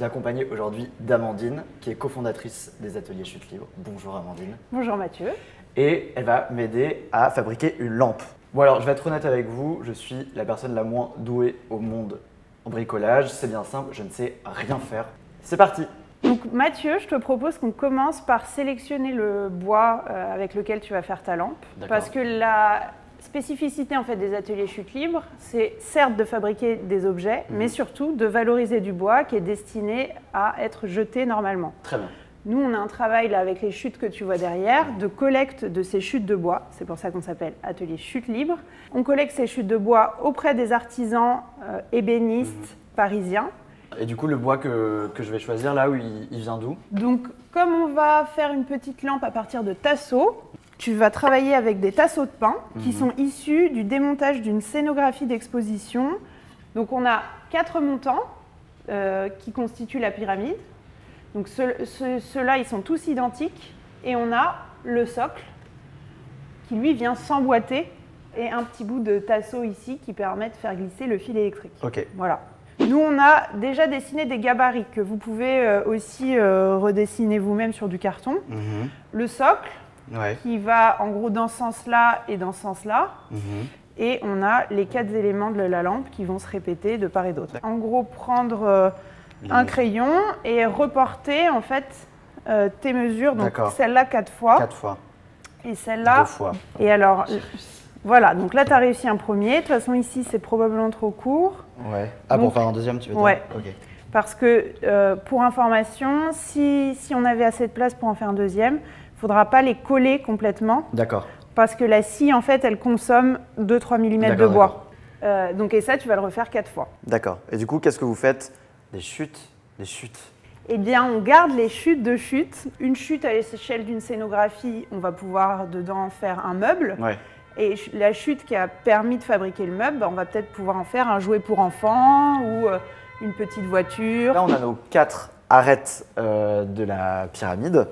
suis accompagné aujourd'hui d'Amandine, qui est cofondatrice des ateliers Chute Libre. Bonjour Amandine. Bonjour Mathieu. Et elle va m'aider à fabriquer une lampe. Bon alors, je vais être honnête avec vous, je suis la personne la moins douée au monde en bricolage. C'est bien simple, je ne sais rien faire. C'est parti! Donc Mathieu, je te propose qu'on commence par sélectionner le bois avec lequel tu vas faire ta lampe. Parce que la spécificité en fait, des ateliers Chute Libre, c'est certes de fabriquer des objets, mais surtout de valoriser du bois qui est destiné à être jeté normalement. Très bien. Nous, on a un travail là, avec les chutes que tu vois derrière, de collecte de ces chutes de bois. C'est pour ça qu'on s'appelle Atelier Chute Libre. On collecte ces chutes de bois auprès des artisans ébénistes parisiens. Et du coup, le bois que je vais choisir là, il vient d'où? Donc, comme on va faire une petite lampe à partir de tasseaux, tu vas travailler avec des tasseaux de pin qui sont issus du démontage d'une scénographie d'exposition. Donc, on a 4 montants qui constituent la pyramide. Donc ceux-là, ils sont tous identiques. Et on a le socle qui, lui, vient s'emboîter et un petit bout de tasseau ici qui permet de faire glisser le fil électrique. Ok. Voilà. Nous, on a déjà dessiné des gabarits que vous pouvez aussi redessiner vous-même sur du carton. Le socle qui va en gros dans ce sens-là et dans ce sens-là. Et on a les 4 éléments de la lampe qui vont se répéter de part et d'autre. En gros, prendre un crayon et reporter en fait tes mesures. Donc celle-là 4 fois. 4 fois. Et celle-là 2 fois. Et alors, voilà, donc là tu as réussi un premier. De toute façon ici c'est probablement trop court. Ouais. Ah, donc, pour faire un deuxième tu veux dire? Ouais. Okay. Parce que pour information, si on avait assez de place pour en faire un deuxième, il ne faudra pas les coller complètement. D'accord. Parce que la scie en fait elle consomme 2-3 mm de bois. Donc et ça tu vas le refaire 4 fois. D'accord. Et du coup qu'est-ce que vous faites? Des chutes? Des chutes? Eh bien, on garde les chutes de chutes. Une chute à l'échelle d'une scénographie, on va pouvoir dedans faire un meuble. Ouais. Et la chute qui a permis de fabriquer le meuble, on va peut-être pouvoir en faire un jouet pour enfants ou une petite voiture. Là, on a nos 4 arêtes de la pyramide.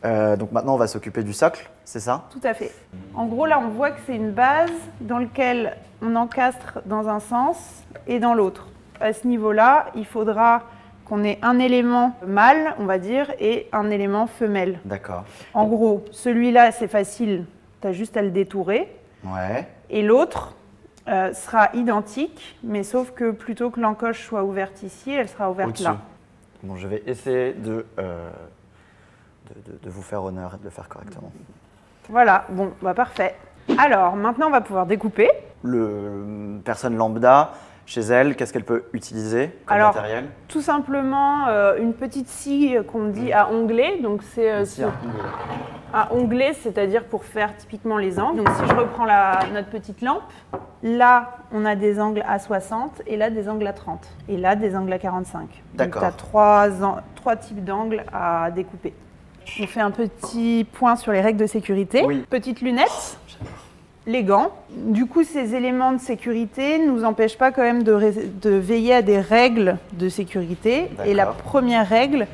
Donc maintenant, on va s'occuper du socle, c'est ça? Tout à fait. En gros, là, on voit que c'est une base dans laquelle on encastre dans un sens et dans l'autre. À ce niveau-là, il faudra qu'on ait un élément mâle, on va dire, et un élément femelle. D'accord. En gros, celui-là, c'est facile, tu as juste à le détourer. Ouais. Et l'autre sera identique, mais sauf que plutôt que l'encoche soit ouverte ici, elle sera ouverte là. Bon, je vais essayer de vous faire honneur et de le faire correctement. Voilà, bon, bah parfait. Alors, maintenant, on va pouvoir découper. Personne lambda, chez elle, qu'est-ce qu'elle peut utiliser comme matériel? Tout simplement une petite scie qu'on dit à onglet. Donc c'est à onglet, c'est-à-dire pour faire typiquement les angles. Donc si je reprends notre petite lampe, là on a des angles à 60 et là des angles à 30 et là des angles à 45. D'accord. Donc tu as 3 types d'angles à découper. On fait un petit point sur les règles de sécurité. Oui. Petite lunette. Les gants. Du coup, ces éléments de sécurité ne nous empêchent pas quand même de veiller à des règles de sécurité. Et la première règle,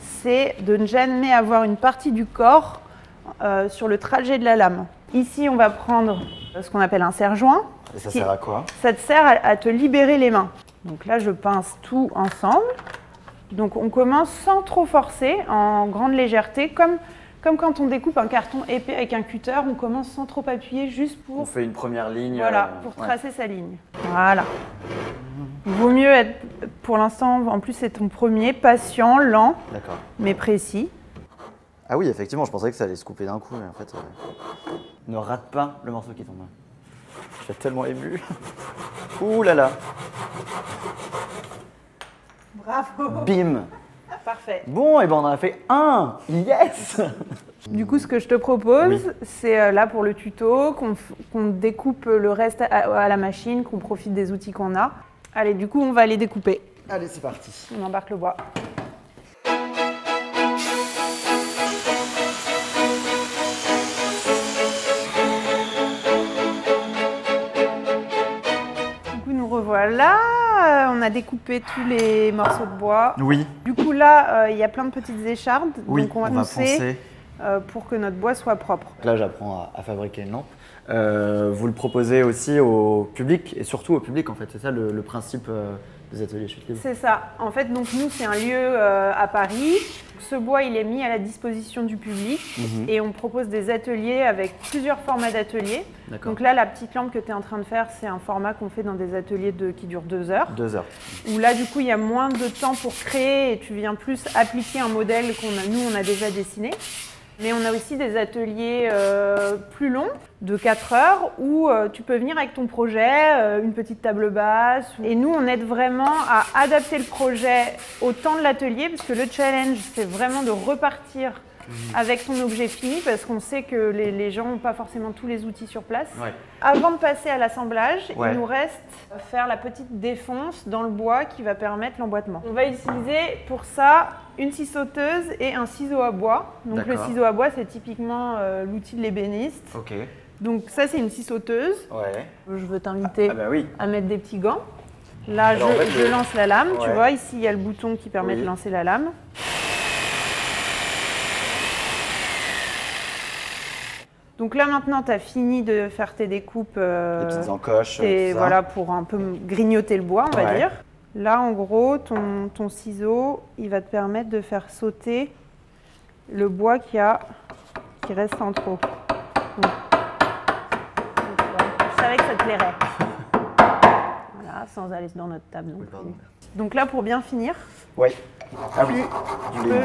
c'est de ne jamais avoir une partie du corps sur le trajet de la lame. Ici, on va prendre ce qu'on appelle un serre-joint. Et ça sert à quoi? Ça te sert à te libérer les mains. Donc là, je pince tout ensemble. Donc on commence sans trop forcer, en grande légèreté, comme quand on découpe un carton épais avec un cutter, on commence sans trop appuyer, juste pour... On fait une première ligne. Voilà, pour tracer sa ligne. Voilà. Il vaut mieux être, pour l'instant, en plus c'est ton premier, patient, lent, mais précis. Ah oui, effectivement, je pensais que ça allait se couper d'un coup, mais en fait, ne rate pas le morceau qui tombe. Je suis tellement ému. Ouh là là. Bravo. Bim. Parfait. Bon, et ben on en a fait un. Yes. Du coup, ce que je te propose, c'est là pour le tuto, qu'on découpe le reste à la machine, qu'on profite des outils qu'on a. Allez, du coup, on va les découper. Allez, c'est parti. On embarque le bois. Du coup, nous revoilà. On a découpé tous les morceaux de bois. Oui. Du coup, là, il y a plein de petites échardes. Oui, donc on va poncer pour que notre bois soit propre. Là, j'apprends à fabriquer une lampe. Vous le proposez aussi au public et surtout au public, en fait. C'est ça le principe des ateliers chute libre. C'est ça. En fait, donc nous, c'est un lieu à Paris. Ce bois, il est mis à la disposition du public et on propose des ateliers avec plusieurs formats d'ateliers. Donc là, la petite lampe que tu es en train de faire, c'est un format qu'on fait dans des ateliers qui durent 2 heures. 2 heures. Où là, du coup, il y a moins de temps pour créer et tu viens plus appliquer un modèle nous, on a déjà dessiné. Mais on a aussi des ateliers plus longs, de 4 heures, où tu peux venir avec ton projet, une petite table basse. Et nous, on aide vraiment à adapter le projet au temps de l'atelier, parce que le challenge, c'est vraiment de repartir avec ton objet fini, parce qu'on sait que les gens n'ont pas forcément tous les outils sur place. Ouais. Avant de passer à l'assemblage, il nous reste à faire la petite défonce dans le bois qui va permettre l'emboîtement. On va utiliser pour ça une scie sauteuse et un ciseau à bois. Donc le ciseau à bois, c'est typiquement l'outil de l'ébéniste. Ok. Donc ça, c'est une scie sauteuse. Ouais. Je veux t'inviter oui. à mettre des petits gants. Là, alors, je lance la lame. Tu vois, ici, il y a le bouton qui permet de lancer la lame. Donc là, maintenant, tu as fini de faire tes découpes. Les petites encoches. Et voilà, pour un peu grignoter le bois, on va dire. Là, en gros, ton ciseau, il va te permettre de faire sauter le bois qui reste en trop. Donc, je savais que ça te plairait. Voilà, sans aller dans notre table non plus. Donc là, pour bien finir, ah oui. Tu peux limer.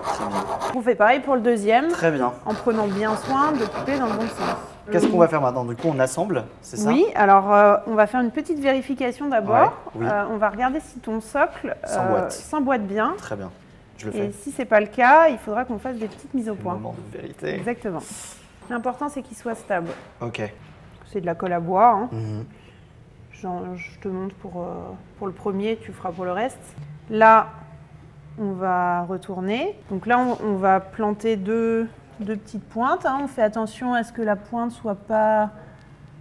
Très bien. On fait pareil pour le deuxième. Très bien. En prenant bien soin de couper dans le bon sens. Qu'est-ce qu'on va faire maintenant? Du coup, on assemble, c'est ça? Oui, alors on va faire une petite vérification d'abord. Oui. On va regarder si ton socle s'emboîte bien. Très bien. Je le fais. Et si ce n'est pas le cas, il faudra qu'on fasse des petites mises au point. Moment de vérité. Exactement. L'important, c'est qu'il soit stable. Ok. C'est de la colle à bois. Hein. Je te montre pour le premier, tu feras pour le reste. Là, on va retourner. Donc là, on va planter deux petites pointes. Hein. On fait attention à ce que la pointe soit pas...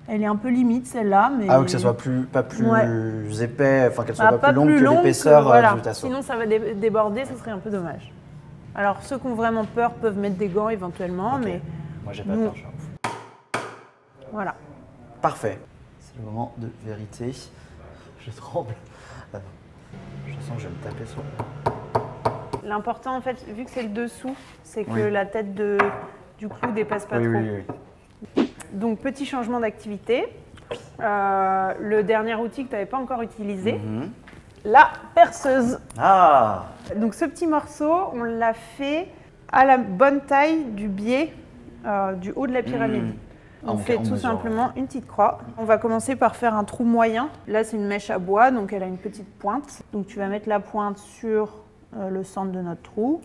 Elle est un peu limite, celle-là. Mais... Ah, que ça soit pas plus épais, enfin qu'elle soit pas plus longue que longue l'épaisseur du tasseau. Sinon, ça va déborder, ce serait un peu dommage. Alors, ceux qui ont vraiment peur peuvent mettre des gants éventuellement, mais... Moi, j'ai pas peur, je suis un fou. Voilà. Parfait. C'est le moment de vérité. Je tremble. Je sens que je vais me taper sur... L'important, en fait, vu que c'est le dessous, c'est que la tête du clou dépasse pas trop. Oui. Donc, petit changement d'activité. Le dernier outil que tu n'avais pas encore utilisé, la perceuse. Ah! Donc, ce petit morceau, on l'a fait à la bonne taille du biais du haut de la pyramide. On fait tout simplement une petite croix. On va commencer par faire un trou moyen. Là, c'est une mèche à bois, donc elle a une petite pointe. Donc, tu vas mettre la pointe sur le centre de notre trou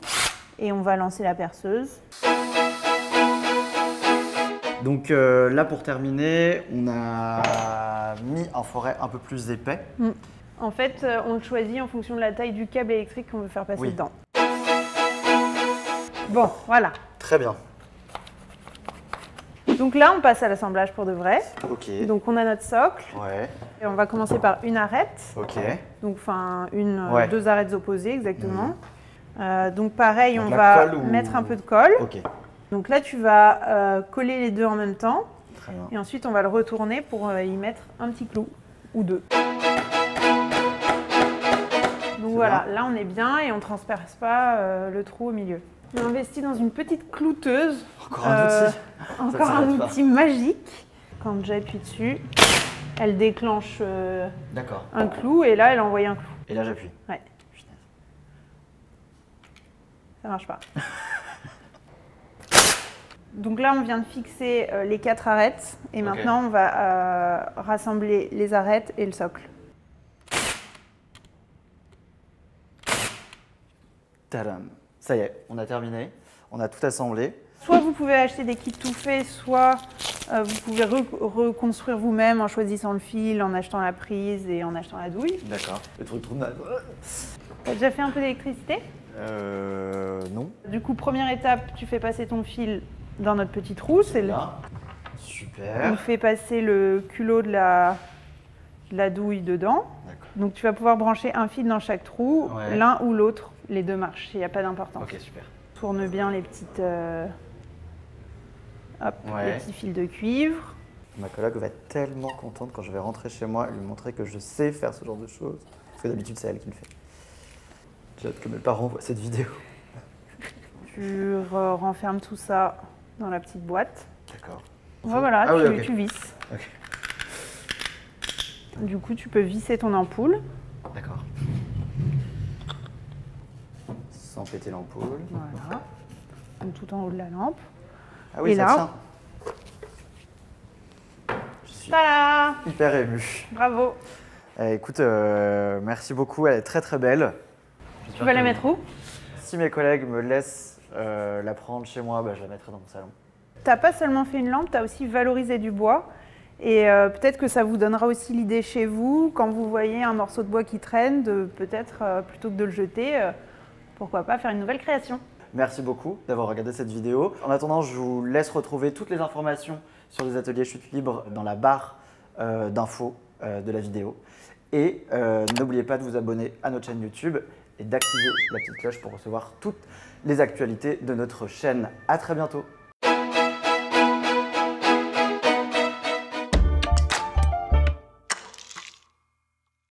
et on va lancer la perceuse. Donc là, pour terminer, on a mis un forêt un peu plus épais. En fait, on le choisit en fonction de la taille du câble électrique qu'on veut faire passer dedans. Bon, voilà. Très bien. Donc là, on passe à l'assemblage pour de vrai. Ok. Donc on a notre socle. Et on va commencer par une arête. Ok. Donc enfin, deux arêtes opposées exactement. Donc pareil, donc on va mettre un peu de colle. Ok. Donc là, tu vas coller les deux en même temps. Très bien. Et ensuite, on va le retourner pour y mettre un petit clou ou deux. Donc voilà, là on est bien et on ne transperce pas le trou au milieu. On investit dans une petite clouteuse. Encore un outil. Encore un outil magique. Quand j'appuie dessus, elle déclenche un clou et là elle envoie un clou. Et là j'appuie. Ouais. Ça marche pas. Donc là on vient de fixer les 4 arêtes et maintenant on va rassembler les arêtes et le socle. Tadam. Ça y est, on a terminé, on a tout assemblé. Soit vous pouvez acheter des kits tout faits, soit vous pouvez reconstruire vous-même en choisissant le fil, en achetant la prise et en achetant la douille. D'accord. Le truc trop naze. T'as déjà fait un peu d'électricité? Non. Du coup, première étape, tu fais passer ton fil dans notre petit trou. C'est là. Super. On fait passer le culot de la douille dedans. Donc tu vas pouvoir brancher un fil dans chaque trou, l'un ou l'autre. Les deux marchent, il n'y a pas d'importance. Ok, super. Tourne bien les petites, les petits fils de cuivre. Ma coloc va être tellement contente quand je vais rentrer chez moi et lui montrer que je sais faire ce genre de choses. Parce que d'habitude, c'est elle qui le fait. J'ai hâte que mes parents voient cette vidéo. Tu renfermes tout ça dans la petite boîte. D'accord. Voilà, Ah oui, ok. tu visses. Ok. Du coup, tu peux visser ton ampoule. D'accord. Sans péter l'ampoule. Voilà. Donc, tout en haut de la lampe. Ah oui, Et ça là- tient. Je suis Tada! hyper ému. Bravo. Écoute, merci beaucoup, elle est très très belle. Tu vas la mettre où? Si mes collègues me laissent la prendre chez moi, bah, je la mettrai dans mon salon. T'as pas seulement fait une lampe, tu as aussi valorisé du bois. Et peut-être que ça vous donnera aussi l'idée chez vous, quand vous voyez un morceau de bois qui traîne, de peut-être, plutôt que de le jeter, pourquoi pas faire une nouvelle création. Merci beaucoup d'avoir regardé cette vidéo. En attendant, je vous laisse retrouver toutes les informations sur les ateliers chute libre dans la barre d'infos de la vidéo. Et n'oubliez pas de vous abonner à notre chaîne YouTube et d'activer la petite cloche pour recevoir toutes les actualités de notre chaîne. À très bientôt.